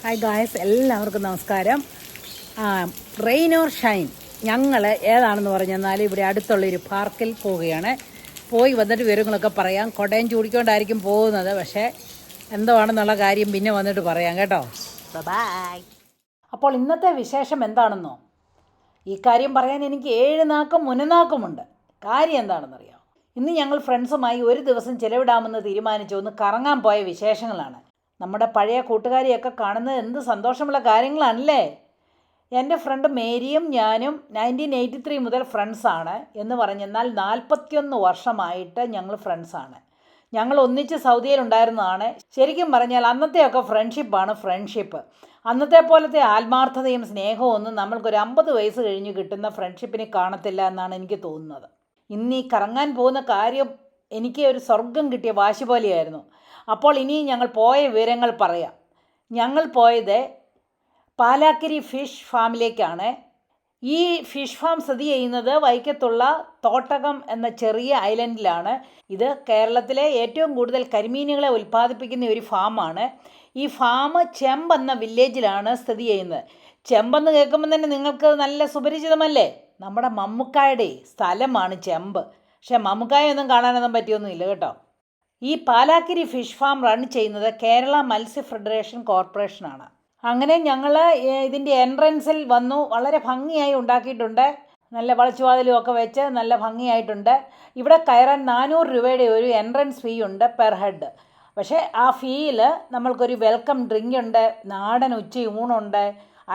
Hi guys, എല്ലാവർക്കും നമസ്കാരം. Rain or Shine, ഞങ്ങൾ ഏതാണെന്ന് പറഞ്ഞെന്നാൽ ഇവിടെ അടുത്തുള്ളൊരു പാർക്കിൽ പോവുകയാണ്. പോയി വന്നിട്ട് വിവരങ്ങളൊക്കെ പറയാം. കൊടയം ചൂടിക്കൊണ്ടായിരിക്കും പോകുന്നത്, പക്ഷേ എന്താണെന്നുള്ള കാര്യം പിന്നെ വന്നിട്ട് പറയാം കേട്ടോ. ബൈ. അപ്പോൾ ഇന്നത്തെ വിശേഷം എന്താണെന്നോ? ഈ കാര്യം പറയാൻ എനിക്ക് 7 നാക്കും മുനനാക്കുമുണ്ട്. കാര്യം എന്താണെന്നറിയാം? ഇന്ന് ഞങ്ങൾ ഫ്രണ്ട്സുമായി ഒരു ദിവസം ചിലവിടാമെന്ന് തീരുമാനിച്ചു ഒന്ന് കറങ്ങാൻ പോയ വിശേഷങ്ങളാണ്. നമ്മുടെ പഴയ കൂട്ടുകാരെയൊക്കെ കാണുന്നത് എന്ത് സന്തോഷമുള്ള കാര്യങ്ങളാണല്ലേ. എൻ്റെ ഫ്രണ്ട് മേരിയും ഞാനും 1983 മുതൽ ഫ്രണ്ട്സാണ്. എന്ന് പറഞ്ഞെന്നാൽ 41 വർഷമായിട്ട് ഞങ്ങൾ ഫ്രണ്ട്സാണ്. ഞങ്ങൾ ഒന്നിച്ച് സൗദിയിലുണ്ടായിരുന്നതാണ്. ശരിക്കും പറഞ്ഞാൽ അന്നത്തെയൊക്കെ ഫ്രണ്ട്ഷിപ്പാണ് ഫ്രണ്ട്ഷിപ്പ്. അന്നത്തെ പോലത്തെ ആത്മാർത്ഥതയും സ്നേഹവും ഒന്നും നമ്മൾക്കൊരു 50 വയസ്സ് കഴിഞ്ഞ് കിട്ടുന്ന ഫ്രണ്ട്ഷിപ്പിന് കാണത്തില്ല എന്നാണ് എനിക്ക് തോന്നുന്നത്. ഇന്ന് ഈ കറങ്ങാൻ പോകുന്ന കാര്യം എനിക്ക് ഒരു സ്വർഗം കിട്ടിയ വാശി പോലെയായിരുന്നു. അപ്പോൾ ഇനി ഞങ്ങൾ പോയ വിവരങ്ങൾ പറയാം. ഞങ്ങൾ പോയത് പാലാക്കരി ഫിഷ് ഫാമിലേക്കാണ്. ഈ ഫിഷ് ഫാം സ്ഥിതി ചെയ്യുന്നത് വൈക്കത്തുള്ള തോട്ടകം എന്ന ചെറിയ ഐലൻഡിലാണ്. ഇത് കേരളത്തിലെ ഏറ്റവും കൂടുതൽ കരിമീനുകളെ ഉൽപ്പാദിപ്പിക്കുന്ന ഒരു ഫാമാണ്. ഈ ഫാം ചെമ്പ് എന്ന വില്ലേജിലാണ് സ്ഥിതി ചെയ്യുന്നത്. ചെമ്പെന്ന് കേൾക്കുമ്പോൾ തന്നെ നിങ്ങൾക്ക് നല്ല സുപരിചിതമല്ലേ? നമ്മുടെ മമ്മുക്കായുടെ സ്ഥലമാണ് ചെമ്പ്. പക്ഷേ മമ്മുക്കായൊന്നും കാണാനൊന്നും പറ്റിയൊന്നുമില്ല കേട്ടോ. ഈ പാലാക്കരി ഫിഷ് ഫാം റൺ ചെയ്യുന്നത് കേരള മത്സ്യ ഫെഡറേഷൻ കോർപ്പറേഷനാണ്. അങ്ങനെ ഞങ്ങൾ ഇതിൻ്റെ എൻട്രൻസിൽ വന്നു. വളരെ ഭംഗിയായി ഉണ്ടാക്കിയിട്ടുണ്ട്. നല്ല വളച്ചുവാതിലും ഒക്കെ വെച്ച് നല്ല ഭംഗിയായിട്ടുണ്ട്. ഇവിടെ കയറാൻ 400 രൂപയുടെ ഒരു എൻട്രൻസ് ഫീ ഉണ്ട് പെർ ഹെഡ്. പക്ഷേ ആ ഫീയിൽ നമ്മൾക്കൊരു വെൽക്കം ഡ്രിങ്ക് ഉണ്ട്, നാടൻ ഉച്ചയൂണുണ്ട്,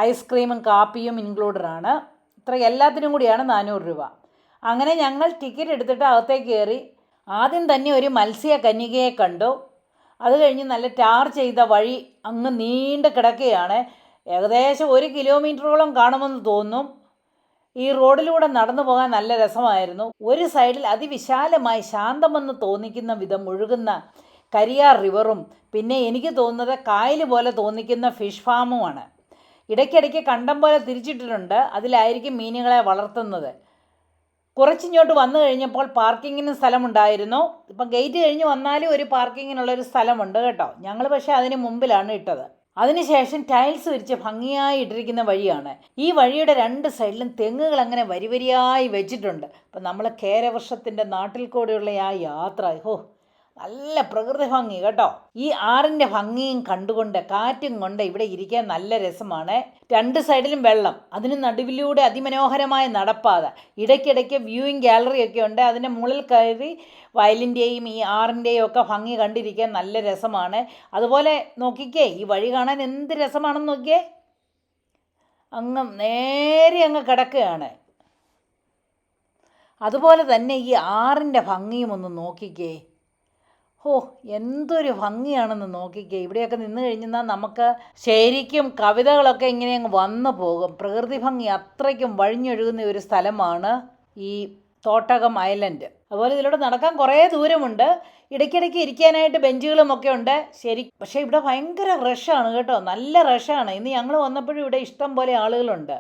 ഐസ്ക്രീമും കാപ്പിയും ഇൻക്ലൂഡഡ് ആണ്. ഇത്ര എല്ലാത്തിനും കൂടിയാണ് 400 രൂപ. അങ്ങനെ ഞങ്ങൾ ടിക്കറ്റ് എടുത്തിട്ട് അകത്തേക്ക് കയറി. ആദ്യം തന്നെ ഒരു മത്സ്യ കന്യകയെ കണ്ടു. അത് കഴിഞ്ഞ് നല്ല ടാർ ചെയ്ത വഴി അങ്ങ് നീണ്ട് കിടക്കുകയാണ്. ഏകദേശം 1 കിലോമീറ്ററോളം കാണുമെന്ന് തോന്നും. ഈ റോഡിലൂടെ നടന്നു പോകാൻ നല്ല രസമായിരുന്നു. ഒരു സൈഡിൽ അതിവിശാലമായി ശാന്തമെന്ന് തോന്നിക്കുന്ന വിധം ഒഴുകുന്ന കരിയാർ റിവറും പിന്നെ എനിക്ക് തോന്നുന്നത് കായൽ പോലെ തോന്നിക്കുന്ന ഫിഷ് ഫാമുമാണ്. ഇടയ്ക്കിടയ്ക്ക് കണ്ടം പോലെ തിരിച്ചിട്ടിട്ടുണ്ട്. അതിലായിരിക്കും മീനുകളെ വളർത്തുന്നത്. കുറച്ചിങ്ങോട്ട് വന്നു കഴിഞ്ഞപ്പോൾ പാർക്കിങ്ങിന് സ്ഥലമുണ്ടായിരുന്നു. ഇപ്പം ഗേറ്റ് കഴിഞ്ഞ് വന്നാലും ഒരു പാർക്കിങ്ങിനുള്ളൊരു സ്ഥലമുണ്ട് കേട്ടോ. ഞങ്ങൾ പക്ഷേ അതിന് മുമ്പിലാണ് ഇട്ടത്. അതിനുശേഷം ടൈൽസ് വിരിച്ച് ഭംഗിയായി ഇട്ടിരിക്കുന്ന വഴിയാണ്. ഈ വഴിയുടെ 2 സൈഡിലും തെങ്ങുകൾ അങ്ങനെ വരിവരിയായി വെച്ചിട്ടുണ്ട്. അപ്പം നമ്മൾ കേരവർഷത്തിൻ്റെ നാട്ടിൽ കൂടെയുള്ള ആ യാത്ര, നല്ല പ്രകൃതി ഭംഗി കേട്ടോ. ഈ ആറിൻ്റെ ഭംഗിയും കണ്ടുകൊണ്ട് കാറ്റും കൊണ്ട് ഇവിടെ ഇരിക്കാൻ നല്ല രസമാണ്. 2 സൈഡിലും വെള്ളം, അതിന് നടുവിലൂടെ അതിമനോഹരമായ നടപ്പാത, ഇടയ്ക്കിടയ്ക്ക് വ്യൂയിങ് ഗാലറിയൊക്കെ ഉണ്ട്. അതിൻ്റെ മുകളിൽ കയറി വയലിൻ്റെയും ഈ ആറിൻ്റെയും ഒക്കെ ഭംഗി കണ്ടിരിക്കാൻ നല്ല രസമാണ്. അതുപോലെ നോക്കിക്കേ, ഈ വഴി കാണാൻ എന്ത് രസമാണെന്ന് നോക്കിയേ. അങ്ങ് നേരെ അങ്ങ് കിടക്കുകയാണ്. അതുപോലെ തന്നെ ഈ ആറിൻ്റെ ഭംഗിയും ഒന്ന് നോക്കിക്കേ. എന്തൊരു ഭംഗിയാണെന്ന് നോക്കിക്കേ. ഇവിടെയൊക്കെ നിന്ന് കഴിഞ്ഞാൽ നമുക്ക് ശരിക്കും കവിതകളൊക്കെ ഇങ്ങനെ അങ്ങ് വന്നു പോകും. പ്രകൃതി ഭംഗി അത്രയ്ക്കും വഴിഞ്ഞൊഴുകുന്ന ഒരു സ്ഥലമാണ് ഈ തോട്ടകം ഐലൻഡ്. അതുപോലെ ഇതിലൂടെ നടക്കാൻ കുറേ ദൂരമുണ്ട്. ഇടയ്ക്കിടയ്ക്ക് ഇരിക്കാനായിട്ട് ബെഞ്ചുകളുമൊക്കെ ഉണ്ട്. പക്ഷേ ഇവിടെ ഭയങ്കര റഷാണ് കേട്ടോ, നല്ല റഷാണ്. ഇന്ന് ഞങ്ങൾ വന്നപ്പോഴും ഇവിടെ ഇഷ്ടം പോലെ ആളുകളുണ്ട്.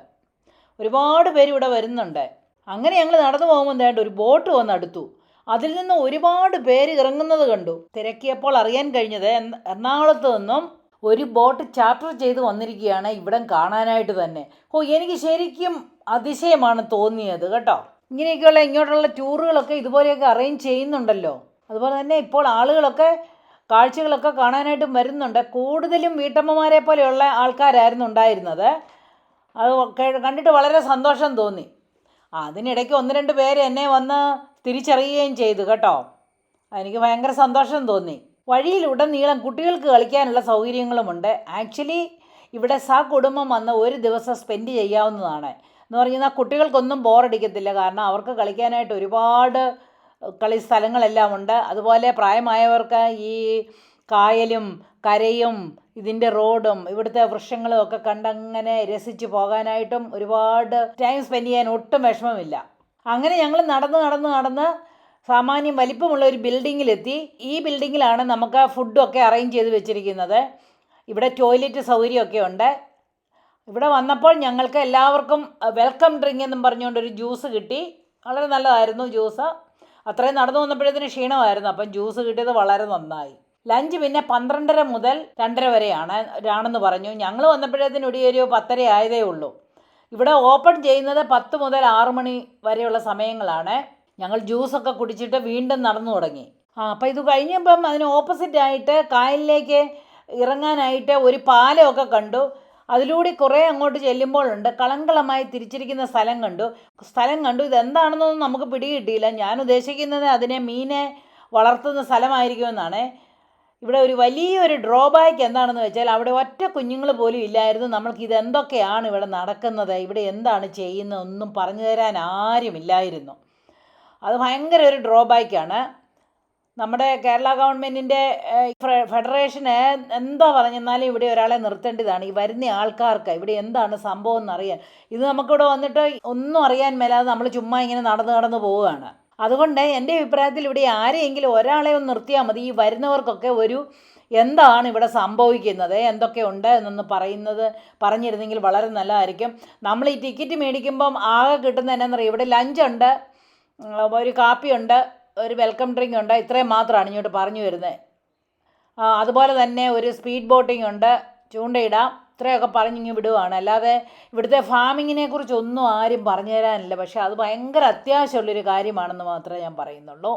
ഒരുപാട് പേര് ഇവിടെ വരുന്നുണ്ട്. അങ്ങനെ ഞങ്ങൾ നടന്നു പോകുമ്പോൾ ഒരു ബോട്ട് വന്നെടുത്തു. അതിൽ നിന്ന് ഒരുപാട് പേര് ഇറങ്ങുന്നത് കണ്ടു. തിരക്കിയപ്പോൾ അറിയാൻ കഴിഞ്ഞത് എറണാകുളത്ത് നിന്നും ഒരു ബോട്ട് ചാർട്ടർ ചെയ്ത് വന്നിരിക്കുകയാണ് ഇവിടം കാണാനായിട്ട് തന്നെ. എനിക്ക് ശരിക്കും അതിശയമാണ് തോന്നിയത് കേട്ടോ. ഇങ്ങനെയൊക്കെയുള്ള ഇങ്ങോട്ടുള്ള ടൂറുകളൊക്കെ ഇതുപോലെയൊക്കെ അറേഞ്ച് ചെയ്യുന്നുണ്ടല്ലോ. അതുപോലെ തന്നെ ഇപ്പോൾ ആളുകളൊക്കെ കാഴ്ചകളൊക്കെ കാണാനായിട്ടും വരുന്നുണ്ട്. കൂടുതലും വീട്ടമ്മമാരെ പോലെയുള്ള ആൾക്കാരായിരുന്നു ഉണ്ടായിരുന്നത്. അത് കണ്ടിട്ട് വളരെ സന്തോഷം തോന്നി. അതിനിടയ്ക്ക് 1-2 പേര് എന്നെ വന്ന് തിരിച്ചറിയുകയും ചെയ്തു കേട്ടോ. എനിക്ക് ഭയങ്കര സന്തോഷം തോന്നി. വഴിയിലുടനീളം കുട്ടികൾക്ക് കളിക്കാനുള്ള സൗകര്യങ്ങളുമുണ്ട്. ആക്ച്വലി ഇവിടെ കുടുംബം വന്ന് ഒരു ദിവസം സ്പെൻഡ് ചെയ്യാവുന്നതാണ്. എന്ന് പറഞ്ഞാൽ കുട്ടികൾക്കൊന്നും ബോറടിക്കത്തില്ല. കാരണം അവർക്ക് കളിക്കാനായിട്ട് ഒരുപാട് കളി സ്ഥലങ്ങളെല്ലാം ഉണ്ട്. അതുപോലെ പ്രായമായവർക്ക് ഈ കായലും കരയും ഇതിൻ്റെ റോഡും ഇവിടുത്തെ വൃക്ഷങ്ങളും ഒക്കെ കണ്ടങ്ങനെ രസിച്ച് പോകാനായിട്ടും ഒരുപാട് ടൈം സ്പെൻഡ് ചെയ്യാൻ ഒട്ടും വിഷമമില്ല. അങ്ങനെ ഞങ്ങൾ നടന്ന് സാമാന്യം വലിപ്പമുള്ള ഒരു ബിൽഡിങ്ങിലെത്തി. ഈ ബിൽഡിങ്ങിലാണ് നമുക്ക് ഫുഡൊക്കെ അറേഞ്ച് ചെയ്ത് വെച്ചിരിക്കുന്നത്. ഇവിടെ ടോയ്ലറ്റ് സൗകര്യമൊക്കെ ഉണ്ട്. ഇവിടെ വന്നപ്പോൾ ഞങ്ങൾക്ക് എല്ലാവർക്കും വെൽക്കം ഡ്രിങ്ക് എന്നും പറഞ്ഞുകൊണ്ടൊരു ജ്യൂസ് കിട്ടി. വളരെ നല്ലതായിരുന്നു ജ്യൂസ്. അത്രയും നടന്നു വന്നപ്പോഴത്തേന് ക്ഷീണമായിരുന്നു. അപ്പം ജ്യൂസ് കിട്ടിയത് വളരെ നന്നായി. ലഞ്ച് പിന്നെ 12:30 മുതൽ 2:30 വരെയാണെന്ന് പറഞ്ഞു. ഞങ്ങൾ വന്നപ്പോഴത്തേനും ഇവിടെ ഒരു 10:30 ആയതേ ഉള്ളൂ. ഇവിടെ ഓപ്പൺ ചെയ്യുന്നത് 10 മുതൽ 6 മണി വരെയുള്ള സമയങ്ങളാണ്. ഞങ്ങൾ ജ്യൂസൊക്കെ കുടിച്ചിട്ട് വീണ്ടും നടന്നു തുടങ്ങി. അപ്പോൾ ഇത് കഴിഞ്ഞപ്പം അതിന് ഓപ്പോസിറ്റായിട്ട് കായലിലേക്ക് ഇറങ്ങാനായിട്ട് ഒരു പാലമൊക്കെ കണ്ടു. അതിലൂടെ കുറേ അങ്ങോട്ട് ചെല്ലുമ്പോഴുണ്ട് കളങ്കളമായി തിരിച്ചിരിക്കുന്ന സ്ഥലം കണ്ടു. ഇതെന്താണെന്നൊന്നും നമുക്ക് പിടികിട്ടിയില്ല. ഞാൻ ഉദ്ദേശിക്കുന്നത് അതിനെ മീനെ വളർത്തുന്ന സ്ഥലമായിരിക്കുമെന്നാണ്. ഇവിടെ ഒരു വലിയൊരു ഡ്രോബാക്ക് എന്താണെന്ന് വെച്ചാൽ അവിടെ ഒറ്റ കുഞ്ഞുങ്ങൾ പോലും ഇല്ലായിരുന്നു. നമ്മൾക്ക് ഇതെന്തൊക്കെയാണ് ഇവിടെ നടക്കുന്നത്, ഇവിടെ എന്താണ് ചെയ്യുന്നത് ഒന്നും പറഞ്ഞു തരാൻ ആരുമില്ലായിരുന്നു. അത് ഭയങ്കര ഒരു ഡ്രോബാക്കാണ്. നമ്മുടെ കേരള ഗവൺമെൻറ്റിൻ്റെ ഫെഡറേഷന് എന്താ പറഞ്ഞെന്നാലും ഇവിടെ ഒരാളെ നിർത്തേണ്ടതാണ്. ഈ വരുന്ന ആൾക്കാർക്ക് ഇവിടെ എന്താണ് സംഭവം എന്നറിയാൻ. ഇത് നമുക്കിവിടെ വന്നിട്ട് ഒന്നും അറിയാൻ മേലാതെ നമ്മൾ ചുമ്മാ ഇങ്ങനെ നടന്ന് പോവുകയാണ്. അതുകൊണ്ട് എൻ്റെ അഭിപ്രായത്തിൽ ഇവിടെ ആരെയെങ്കിലും ഒരാളെ ഒന്ന് നിർത്തിയാൽ മതി. ഈ വരുന്നവർക്കൊക്കെ എന്താണ് ഇവിടെ സംഭവിക്കുന്നത്, എന്തൊക്കെയുണ്ട് എന്നൊന്ന് പറഞ്ഞിരുന്നെങ്കിൽ വളരെ നല്ലതായിരിക്കും. നമ്മൾ ഈ ടിക്കറ്റ് മേടിക്കുമ്പം ആകെ കിട്ടുന്നത് എന്നാണെന്നറിയാം, ഇവിടെ ലഞ്ചുണ്ട്, ഒരു കാപ്പിയുണ്ട്, ഒരു വെൽക്കം ഡ്രിങ്ക് ഉണ്ട്, ഇത്രയും മാത്രമാണ് ഇങ്ങോട്ട് പറഞ്ഞു വരുന്നത്. അതുപോലെ തന്നെ ഒരു സ്പീഡ് ബോട്ടിംഗ് ഉണ്ട്, ചൂണ്ടയിടാം, ഇത്രയൊക്കെ പറഞ്ഞിങ്ങ് വിടുവാണ്. അല്ലാതെ ഇവിടുത്തെ ഫാമിങ്ങിനെ കുറിച്ചൊന്നും ആരും പറഞ്ഞു തരാനില്ല. പക്ഷേ അത് ഭയങ്കര അത്യാവശ്യമുള്ളൊരു കാര്യമാണെന്ന് മാത്രമേ ഞാൻ പറയുന്നുള്ളൂ.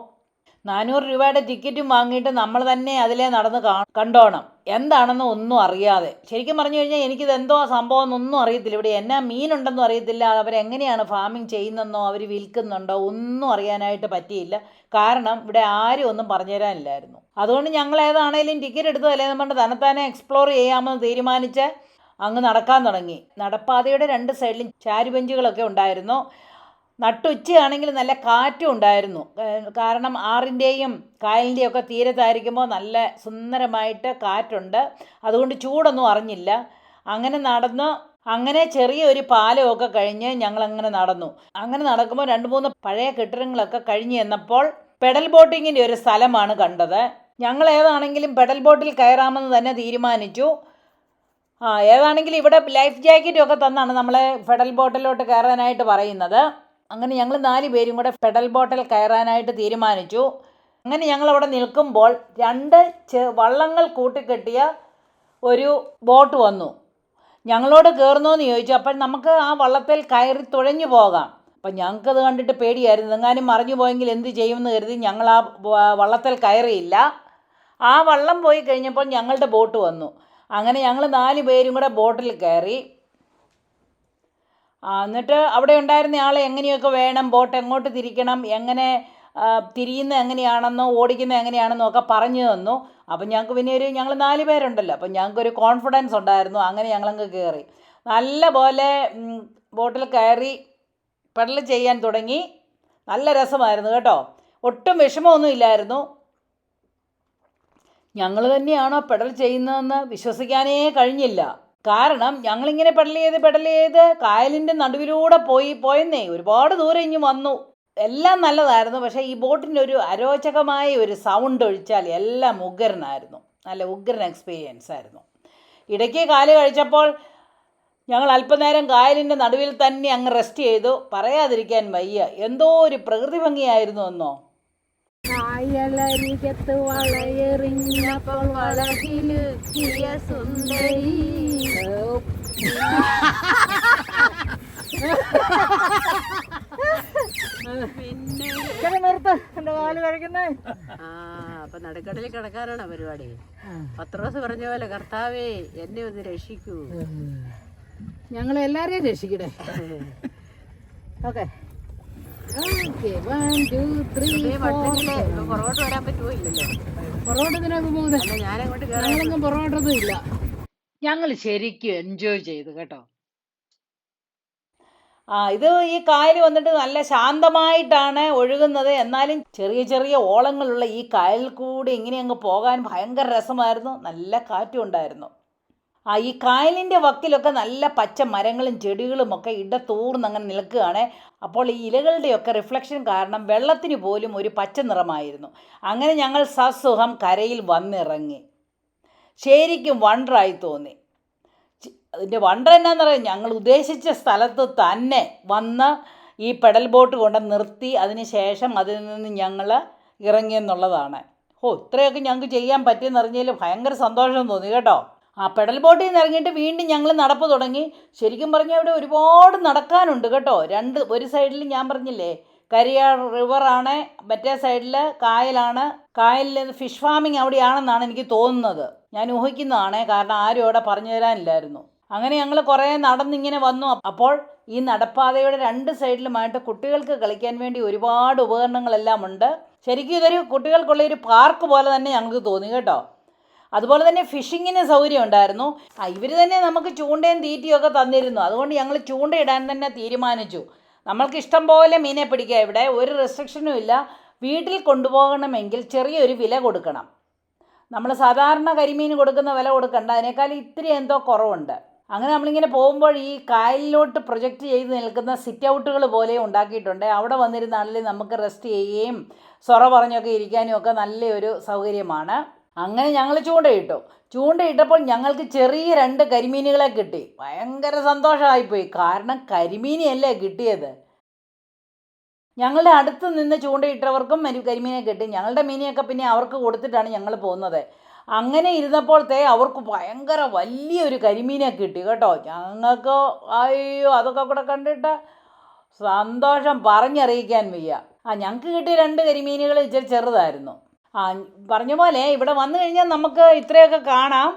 400 രൂപയുടെ ടിക്കറ്റും വാങ്ങിയിട്ട് നമ്മൾ തന്നെ അതിലേ നടന്ന് കണ്ടോണം, എന്താണെന്ന് ഒന്നും അറിയാതെ. ശരിക്കും പറഞ്ഞു കഴിഞ്ഞാൽ എനിക്കിത് എന്തോ സംഭവം എന്നൊന്നും അറിയത്തില്ല. ഇവിടെ എന്നാ മീനുണ്ടെന്നും അറിയത്തില്ല, അവരെങ്ങനെയാണ് ഫാമിങ് ചെയ്യുന്നതെന്നോ അവർ വിൽക്കുന്നുണ്ടോ ഒന്നും അറിയാനായിട്ട് പറ്റിയില്ല. കാരണം ഇവിടെ ആരും ഒന്നും പറഞ്ഞു തരാനില്ലായിരുന്നു. അതുകൊണ്ട് ഞങ്ങൾ ഏതാണേലും ടിക്കറ്റ് എടുത്തതല്ലേ എന്ന് പറഞ്ഞിട്ട് തന്നെത്താനെ എക്സ്പ്ലോർ ചെയ്യാമെന്ന് തീരുമാനിച്ച് അങ്ങ് നടക്കാൻ തുടങ്ങി. നടപ്പാതയുടെ 2 സൈഡിലും ചാരുബെഞ്ചുകളൊക്കെ ഉണ്ടായിരുന്നു. നട്ടുച്ചയാണെങ്കിൽ നല്ല കാറ്റും ഉണ്ടായിരുന്നു. കാരണം ആറിൻ്റെയും കായലിൻ്റെയും ഒക്കെ തീരത്തായിരിക്കുമ്പോൾ നല്ല സുന്ദരമായിട്ട് കാറ്റുണ്ട്. അതുകൊണ്ട് ചൂടൊന്നും അറിഞ്ഞില്ല. അങ്ങനെ ചെറിയൊരു പാലമൊക്കെ കഴിഞ്ഞ് ഞങ്ങളങ്ങനെ നടന്നു. അങ്ങനെ നടക്കുമ്പോൾ 2-3 പഴയ കെട്ടിടങ്ങളൊക്കെ കഴിഞ്ഞ് ചെന്നപ്പോൾ പെഡൽ ബോട്ടിങ്ങിൻ്റെ ഒരു സ്ഥലമാണ് കണ്ടത്. ഞങ്ങൾ ഏതാണെങ്കിലും പെഡൽ ബോട്ടിൽ കയറാമെന്ന് തന്നെ തീരുമാനിച്ചു. ഏതാണെങ്കിലും ഇവിടെ ലൈഫ് ജാക്കറ്റൊക്കെ തന്നാണ് നമ്മളെ പെഡൽ ബോട്ടിലോട്ട് കയറാനായിട്ട് പറയുന്നത്. അങ്ങനെ ഞങ്ങൾ 4 പേരും കൂടെ പെഡൽ ബോട്ടിൽ കയറാനായിട്ട് തീരുമാനിച്ചു. അങ്ങനെ ഞങ്ങളവിടെ നിൽക്കുമ്പോൾ 2 വള്ളങ്ങൾ കൂട്ടിക്കെട്ടിയ ഒരു ബോട്ട് വന്നു. ഞങ്ങളോട് കയറുന്നോന്ന് ചോദിച്ചു. അപ്പം നമുക്ക് ആ വള്ളത്തിൽ കയറി തുഴഞ്ഞു പോകാം. അപ്പം ഞങ്ങൾക്കത് കണ്ടിട്ട് പേടിയായിരുന്നു. എങ്ങാനും മറിഞ്ഞു പോയെങ്കിൽ എന്ത് ചെയ്യുമെന്ന് കരുതി ഞങ്ങൾ ആ വള്ളത്തിൽ കയറിയില്ല. ആ വള്ളം പോയി കഴിഞ്ഞപ്പോൾ ഞങ്ങളുടെ ബോട്ട് വന്നു. അങ്ങനെ ഞങ്ങൾ 4 പേരും കൂടെ ബോട്ടിൽ കയറി. എന്നിട്ട് അവിടെ ഉണ്ടായിരുന്ന ആളെ എങ്ങനെയൊക്കെ വേണം, ബോട്ട് എങ്ങോട്ട് തിരിക്കണം, എങ്ങനെ തിരിയുന്നത് എങ്ങനെയാണെന്നോ ഓടിക്കുന്നത് എങ്ങനെയാണെന്നോ ഒക്കെ പറഞ്ഞു തന്നു. അപ്പം ഞങ്ങൾക്ക് പിന്നെ ഞങ്ങൾ 4 പേരുണ്ടല്ലോ, അപ്പം ഞങ്ങൾക്കൊരു കോൺഫിഡൻസ് ഉണ്ടായിരുന്നു. അങ്ങനെ ഞങ്ങളങ്ങ് കയറി നല്ല പോലെ ബോട്ടിൽ കയറി പെഡൽ ചെയ്യാൻ തുടങ്ങി. നല്ല രസമായിരുന്നു കേട്ടോ, ഒട്ടും വിഷമമൊന്നും ഇല്ലായിരുന്നു. ഞങ്ങൾ തന്നെയാണോ പെഡൽ ചെയ്യുന്നതെന്ന് വിശ്വസിക്കാനേ കഴിഞ്ഞില്ല. കാരണം ഞങ്ങളിങ്ങനെ പെഡൽ ചെയ്ത് കായലിൻ്റെ നടുവിലൂടെ പോയെന്നേ ഒരുപാട് ദൂരം ഇങ്ങ് വന്നു. എല്ലാം നല്ലതായിരുന്നു. പക്ഷേ ഈ ബോട്ടിൻ്റെ ഒരു അരോചകമായ ഒരു സൗണ്ട് ഒഴിച്ചാൽ എല്ലാം ഉഗ്രനായിരുന്നു. നല്ല ഉഗ്രൻ എക്സ്പീരിയൻസ് ആയിരുന്നു. ഇടയ്ക്ക് കാല് കഴിച്ചപ്പോൾ ഞങ്ങൾ അല്പനേരം കായലിൻ്റെ നടുവിൽ തന്നെ അങ്ങ് റെസ്റ്റ് ചെയ്തു. പറയാതിരിക്കാൻ വയ്യ, എന്തോ ഒരു പ്രകൃതി ഭംഗിയായിരുന്നു എന്നോ. കായലരികത്ത് വളയെറിഞ്ഞപ്പോൾ വളകിലുക്കിയ സുന്ദരി. അപ്പൊ നടുക്കടലിൽ കിടക്കാനാണ് പരിപാടി. പത്രോസ് പറഞ്ഞ പോലെ കർത്താവേ എന്നെ ഒന്ന് രക്ഷിക്കൂ, ഞങ്ങൾ എല്ലാരെയും രക്ഷിക്കട്ടെ. ഓക്കെ, പുറകോട്ട് വരാൻ പറ്റുമോ? ഇല്ലല്ലോ. പൊറോട്ടത്തിനൊക്കെ പോകുന്നത് ഞാനങ്ങോട്ട് ഞങ്ങളൊന്നും പൊറോട്ടൊന്നും ഇല്ല. ഞങ്ങൾ ശരിക്കും എൻജോയ് ചെയ്തു കേട്ടോ. ഇത് ഈ കായൽ വന്നിട്ട് നല്ല ശാന്തമായിട്ടാണ് ഒഴുകുന്നത്. എന്നാലും ചെറിയ ചെറിയ ഓളങ്ങളുള്ള ഈ കായലിൽ കൂടി ഇങ്ങനെ അങ്ങ് പോകാൻ ഭയങ്കര രസമായിരുന്നു. നല്ല കാറ്റും ഉണ്ടായിരുന്നു. ഈ കായലിൻ്റെ വക്കിലൊക്കെ നല്ല പച്ച മരങ്ങളും ചെടികളും ഒക്കെ ഇടത്തൂർന്നങ്ങനെ നിൽക്കുകയാണ്. അപ്പോൾ ഈ ഇലകളുടെയൊക്കെ റിഫ്ലക്ഷൻ കാരണം വെള്ളത്തിന് പോലും ഒരു പച്ച നിറമായിരുന്നു. അങ്ങനെ ഞങ്ങൾ സസുഖം കരയിൽ വന്നിറങ്ങി. ശരിക്കും വണ്ടറായി തോന്നി. അതിൻ്റെ വണ്ടർ എന്നാന്ന് പറയുക, ഞങ്ങൾ ഉദ്ദേശിച്ച സ്ഥലത്ത് തന്നെ വന്ന് ഈ പെഡൽ ബോട്ട് കൊണ്ട് നിർത്തി അതിന് ശേഷം അതിൽ നിന്ന് ഞങ്ങൾ ഇറങ്ങിയെന്നുള്ളതാണ്. ഇത്രയൊക്കെ ഞങ്ങൾക്ക് ചെയ്യാൻ പറ്റിയെന്ന് അറിഞ്ഞതിൽ ഭയങ്കര സന്തോഷം തോന്നി കേട്ടോ. പെഡൽ ബോട്ടിൽ നിന്ന് ഇറങ്ങിയിട്ട് വീണ്ടും ഞങ്ങൾ നടപ്പ് തുടങ്ങി. ശരിക്കും പറഞ്ഞാൽ ഇവിടെ ഒരുപാട് നടക്കാനുണ്ട് കേട്ടോ. ഒരു സൈഡിൽ ഞാൻ പറഞ്ഞില്ലേ കരിയാർ റിവറാണ്, മറ്റേ സൈഡിൽ കായലാണ്. കായലിൽ ഫിഷ് ഫാമിങ് അവിടെയാണെന്നാണ് എനിക്ക് തോന്നുന്നത്. ഞാൻ ഊഹിക്കുന്നതാണ്, കാരണം ആരും അവിടെ പറഞ്ഞു തരാനില്ലായിരുന്നു. അങ്ങനെ ഞങ്ങൾ കുറേ നടന്നിങ്ങനെ വന്നു. അപ്പോൾ ഈ നടപ്പാതയുടെ 2 സൈഡിലുമായിട്ട് കുട്ടികൾക്ക് കളിക്കാൻ വേണ്ടി ഒരുപാട് ഉപകരണങ്ങളെല്ലാം ഉണ്ട്. ശരിക്കും ഇതൊരു കുട്ടികൾക്കുള്ളൊരു പാർക്ക് പോലെ തന്നെ ഞങ്ങൾക്ക് തോന്നി കേട്ടോ. അതുപോലെ തന്നെ ഫിഷിങ്ങിന് സൗകര്യം ഉണ്ടായിരുന്നു. ഇവർ തന്നെ നമുക്ക് ചൂണ്ടയും തീറ്റയും ഒക്കെ തന്നിരുന്നു. അതുകൊണ്ട് ഞങ്ങൾ ചൂണ്ടയിടാൻ തന്നെ തീരുമാനിച്ചു. നമ്മൾക്ക് ഇഷ്ടം പോലെ മീനെ പിടിക്കാം ഇവിടെ, ഒരു റെസ്ട്രിക്ഷനും ഇല്ല. വീട്ടിൽ കൊണ്ടുപോകണമെങ്കിൽ ചെറിയൊരു വില കൊടുക്കണം. നമ്മൾ സാധാരണ കരിമീൻ കൊടുക്കുന്ന വില കൊടുക്കണ്ട, അതിനേക്കാൾ ഇത്തിരി എന്തോ കുറവുണ്ട്. അങ്ങനെ നമ്മളിങ്ങനെ പോകുമ്പോൾ ഈ കായലിലോട്ട് പ്രൊജക്റ്റ് ചെയ്ത് നിൽക്കുന്ന സിറ്റ് ഔട്ടുകൾ പോലെ ഉണ്ടാക്കിയിട്ടുണ്ട്. അവിടെ വന്നിരുന്നാണെങ്കിൽ നമുക്ക് റെസ്റ്റ് ചെയ്യുകയും സൊറ പറഞ്ഞൊക്കെ ഇരിക്കാനും ഒക്കെ നല്ലൊരു സൗകര്യമാണ്. അങ്ങനെ ഞങ്ങൾ ചൂണ്ടയിട്ടപ്പോൾ ഞങ്ങൾക്ക് ചെറിയ 2 കരിമീനുകളെ കിട്ടി. ഭയങ്കര സന്തോഷമായിപ്പോയി, കാരണം കരിമീനെയല്ലേ കിട്ടിയത്. ഞങ്ങളുടെ അടുത്ത് നിന്ന് ചൂണ്ടയിട്ടവർക്കും കരിമീനെ കിട്ടി. ഞങ്ങളുടെ മീനെയൊക്കെ പിന്നെ അവർക്ക് കൊടുത്തിട്ടാണ് ഞങ്ങൾ പോകുന്നത്. അങ്ങനെ ഇരുന്നപ്പോഴത്തെ അവർക്ക് ഭയങ്കര വലിയൊരു കരിമീനെ കിട്ടി കേട്ടോ. ഞങ്ങൾക്ക് അതൊക്കെ കൂടെ കണ്ടിട്ട് സന്തോഷം പറഞ്ഞറിയിക്കാൻ വയ്യ. ഞങ്ങൾക്ക് കിട്ടിയ 2 കരിമീനുകൾ ഇച്ചിരി ചെറുതായിരുന്നു. പറഞ്ഞ പോലെ ഇവിടെ വന്നു കഴിഞ്ഞാൽ നമുക്ക് ഇത്രയൊക്കെ കാണാം.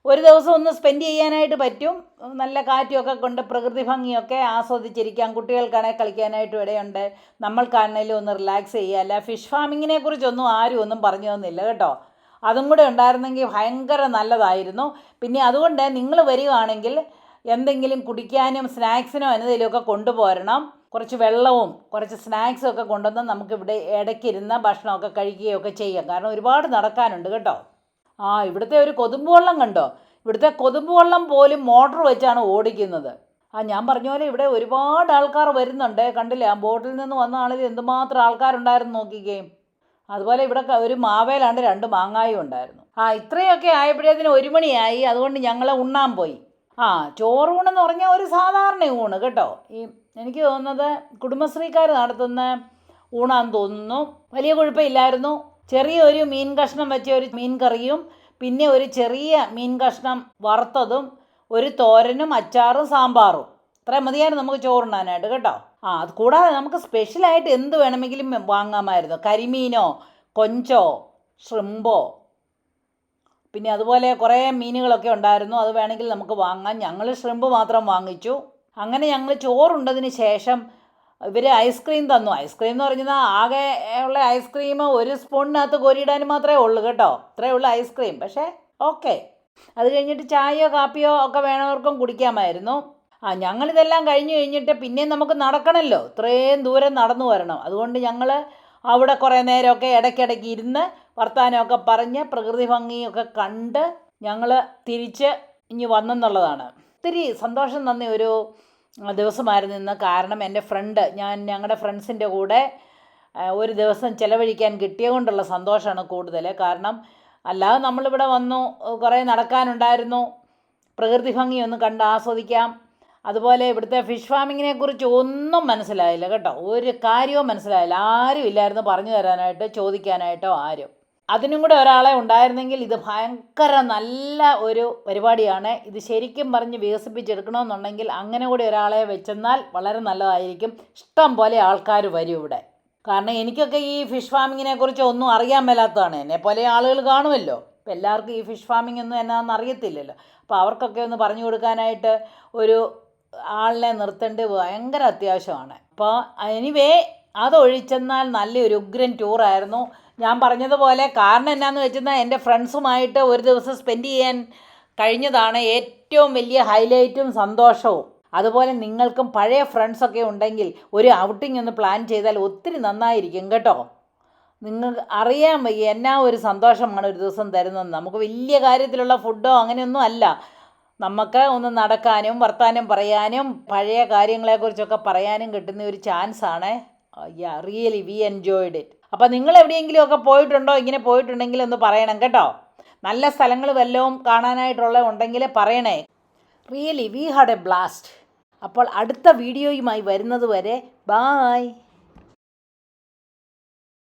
ഒരു ദിവസം ഒന്ന് സ്പെൻഡ് ചെയ്യാനായിട്ട് പറ്റും. നല്ല കാറ്റുമൊക്കെ കൊണ്ട് പ്രകൃതി ഭംഗിയൊക്കെ ആസ്വദിച്ചിരിക്കാം. കുട്ടികൾക്കാണെങ്കിൽ കളിക്കാനായിട്ടും ഇടയുണ്ട്. നമ്മൾക്കാണെങ്കിലും ഒന്ന് റിലാക്സ് ചെയ്യാമല്ല. ഫിഷ് ഫാമിങ്ങിനെ കുറിച്ചൊന്നും ആരും ഒന്നും പറഞ്ഞു തന്നില്ല കേട്ടോ. അതും കൂടെ ഉണ്ടായിരുന്നെങ്കിൽ ഭയങ്കര നല്ലതായിരുന്നു. പിന്നെ അതുകൊണ്ട് നിങ്ങൾ വരികയാണെങ്കിൽ എന്തെങ്കിലും കുടിക്കാനും സ്നാക്സിനോ എന്തെങ്കിലുമൊക്കെ കൊണ്ടുപോരണം. കുറച്ച് വെള്ളവും കുറച്ച് സ്നാക്സും ഒക്കെ കൊണ്ടുവന്ന് നമുക്കിവിടെ ഇടയ്ക്കിരുന്ന് ഭക്ഷണമൊക്കെ കഴിക്കുകയൊക്കെ ചെയ്യാം. കാരണം ഒരുപാട് നടക്കാനുണ്ട് കേട്ടോ. ഇവിടുത്തെ ഒരു കൊതുമ്പ് വെള്ളം കണ്ടോ? ഇവിടുത്തെ കൊതുമ്പ് വെള്ളം പോലും മോട്ടർ വെച്ചാണ് ഓടിക്കുന്നത്. ഞാൻ പറഞ്ഞ പോലെ ഇവിടെ ഒരുപാട് ആൾക്കാർ വരുന്നുണ്ട്. കണ്ടില്ലേ, ആ ബോട്ടിൽ നിന്ന് വന്ന ആളിൽ എന്തുമാത്രം ആൾക്കാരുണ്ടായിരുന്നു നോക്കിക്കുകയും. അതുപോലെ ഇവിടെ ഒരു മാവേലാണ്ട് 2 മാങ്ങായും ഉണ്ടായിരുന്നു. ഇത്രയൊക്കെ ആയപ്പോഴേതിന് 1 മണിയായി. അതുകൊണ്ട് ഞങ്ങൾ ഉണ്ണാൻ പോയി. ചോറൂണെന്ന് പറഞ്ഞാൽ ഒരു സാധാരണ ഊണ് കേട്ടോ. എനിക്ക് തോന്നുന്നത് കുടുംബശ്രീക്കാർ നടത്തുന്ന ഊണാന്ന് തോന്നുന്നു. വലിയ കുഴപ്പമില്ലായിരുന്നു. ചെറിയൊരു മീൻ കഷ്ണം വെച്ച ഒരു മീൻ കറിയും പിന്നെ ഒരു ചെറിയ മീൻ കഷ്ണം വറുത്തതും ഒരു തോരനും അച്ചാറും സാമ്പാറും. ഇത്രയും മതിയായിരുന്നു നമുക്ക് ചോറുണ്ണാനായിട്ട് കേട്ടോ. അത് കൂടാതെ നമുക്ക് സ്പെഷ്യലായിട്ട് എന്ത് വേണമെങ്കിലും വാങ്ങാമായിരുന്നു. കരിമീനോ കൊഞ്ചോ ഷ്രിമ്പോ പിന്നെ അതുപോലെ കുറേ മീനുകളൊക്കെ ഉണ്ടായിരുന്നു. അത് വേണമെങ്കിൽ നമുക്ക് വാങ്ങാം. ഞങ്ങൾ ഷ്രിമ്പ് മാത്രം വാങ്ങിച്ചു. അങ്ങനെ ഞങ്ങൾ ചോറുണ്ടതിന് ശേഷം ഇവർ ഐസ്ക്രീം തന്നു. ഐസ്ക്രീം എന്ന് പറഞ്ഞാൽ ആകെ ഉള്ള ഐസ്ക്രീം ഒരു സ്പൂണിനകത്ത് കോരിയിടാൻ മാത്രമേ ഉള്ളൂ കേട്ടോ. ഇത്രയേ ഉള്ളൂ ഐസ്ക്രീം. പക്ഷേ ഓക്കെ. അത് കഴിഞ്ഞിട്ട് ചായയോ കാപ്പിയോ ഒക്കെ വേണവർക്കും കുടിക്കാമായിരുന്നു. ഞങ്ങളിതെല്ലാം കഴിഞ്ഞിട്ട് പിന്നെ നമുക്ക് നടക്കണമല്ലോ. ഇത്രയും ദൂരം നടന്നു വരണം. അതുകൊണ്ട് ഞങ്ങൾ അവിടെ കുറേ നേരമൊക്കെ ഇടയ്ക്കിടയ്ക്ക് ഇരുന്ന് വർത്തമാനമൊക്കെ പറഞ്ഞ് പ്രകൃതി ഭംഗിയൊക്കെ കണ്ട് ഞങ്ങൾ തിരിച്ച് ഇനി വന്നെന്നുള്ളതാണ്. ഒത്തിരി സന്തോഷം തന്ന ഒരു ദിവസമായിരുന്നു ഇന്ന്. കാരണം എൻ്റെ ഞങ്ങളുടെ ഫ്രണ്ട്സിൻ്റെ കൂടെ ഒരു ദിവസം ചിലവഴിക്കാൻ കിട്ടിയ കൊണ്ടുള്ള സന്തോഷമാണ് കൂടുതൽ. കാരണം അല്ലാതെ നമ്മളിവിടെ വന്നു, കുറേ നടക്കാനുണ്ടായിരുന്നു, പ്രകൃതി ഭംഗിയൊന്ന് കണ്ട് ആസ്വദിക്കാം. അതുപോലെ ഇവിടുത്തെ ഫിഷ് ഫാമിങ്ങിനെ കുറിച്ച് ഒന്നും മനസ്സിലായില്ല കേട്ടോ. ഒരു കാര്യവും മനസ്സിലായില്ല. ആരും ഇല്ലായിരുന്നു പറഞ്ഞു തരാനായിട്ട്, ചോദിക്കാനായിട്ടോ ആരും. അതിനും കൂടെ ഒരാളെ ഉണ്ടായിരുന്നെങ്കിൽ ഇത് ഭയങ്കര നല്ല ഒരു പരിപാടിയാണ്. ഇത് ശരിക്കും പറഞ്ഞ് വികസിപ്പിച്ചെടുക്കണമെന്നുണ്ടെങ്കിൽ അങ്ങനെ കൂടി ഒരാളെ വെച്ചെന്നാൽ വളരെ നല്ലതായിരിക്കും. ഇഷ്ടം പോലെ ആൾക്കാർ വരും ഇവിടെ. കാരണം എനിക്കൊക്കെ ഈ ഫിഷ് ഫാമിങ്ങിനെ കുറിച്ച് ഒന്നും അറിയാൻ മേലാത്തതാണ്. എന്നെപ്പോലെ ആളുകൾ കാണുമല്ലോ. ഇപ്പം എല്ലാവർക്കും ഈ ഫിഷ് ഫാമിംഗ് ഒന്നും എന്നാന്ന് അറിയത്തില്ലല്ലോ. അപ്പോൾ അവർക്കൊക്കെ ഒന്ന് പറഞ്ഞു കൊടുക്കാനായിട്ട് ഒരു ആളിനെ നിർത്തേണ്ടത് ഭയങ്കര അത്യാവശ്യമാണ്. അപ്പോൾ എനിവേ അതൊഴിച്ചെന്നാൽ നല്ലൊരു ഉഗ്രൻ ടൂറായിരുന്നു. ഞാൻ പറഞ്ഞതുപോലെ കാരണം എന്നാന്ന് വെച്ചെന്നാൽ എൻ്റെ ഫ്രണ്ട്സുമായിട്ട് ഒരു ദിവസം സ്പെൻഡ് ചെയ്യാൻ കഴിഞ്ഞതാണ് ഏറ്റവും വലിയ ഹൈലൈറ്റും സന്തോഷവും. അതുപോലെ നിങ്ങൾക്കും പഴയ ഫ്രണ്ട്സൊക്കെ ഉണ്ടെങ്കിൽ ഒരു ഔട്ടിംഗ് ഒന്ന് പ്ലാൻ ചെയ്താൽ ഒത്തിരി നന്നായിരിക്കും കേട്ടോ. നിങ്ങൾക്ക് അറിയാൻ വയ്യ എന്നാ ഒരു സന്തോഷമാണ് ഒരു ദിവസം തരുന്നത്. നമുക്ക് വലിയ കാര്യത്തിലുള്ള ഫുഡോ അങ്ങനെയൊന്നും അല്ല. നമുക്ക് ഒന്ന് നടക്കാനും വർത്താനം പറയാനും പഴയ കാര്യങ്ങളെക്കുറിച്ചൊക്കെ പറയാനും കിട്ടുന്ന ഒരു ചാൻസാണ്. Really we enjoyed it. അപ്പോൾ നിങ്ങൾ എവിടെയെങ്കിലുമൊക്കെ പോയിട്ടുണ്ടോ? ഇങ്ങനെ പോയിട്ടുണ്ടെങ്കിൽ ഒന്ന് പറയണം കേട്ടോ. നല്ല സ്ഥലങ്ങൾ വല്ലതും കാണാനായിട്ടുള്ള ഉണ്ടെങ്കിൽ പറയണേ. Really we had A blast. അപ്പോൾ അടുത്ത വീഡിയോയുമായി വരുന്നത് വരെ ബായ്.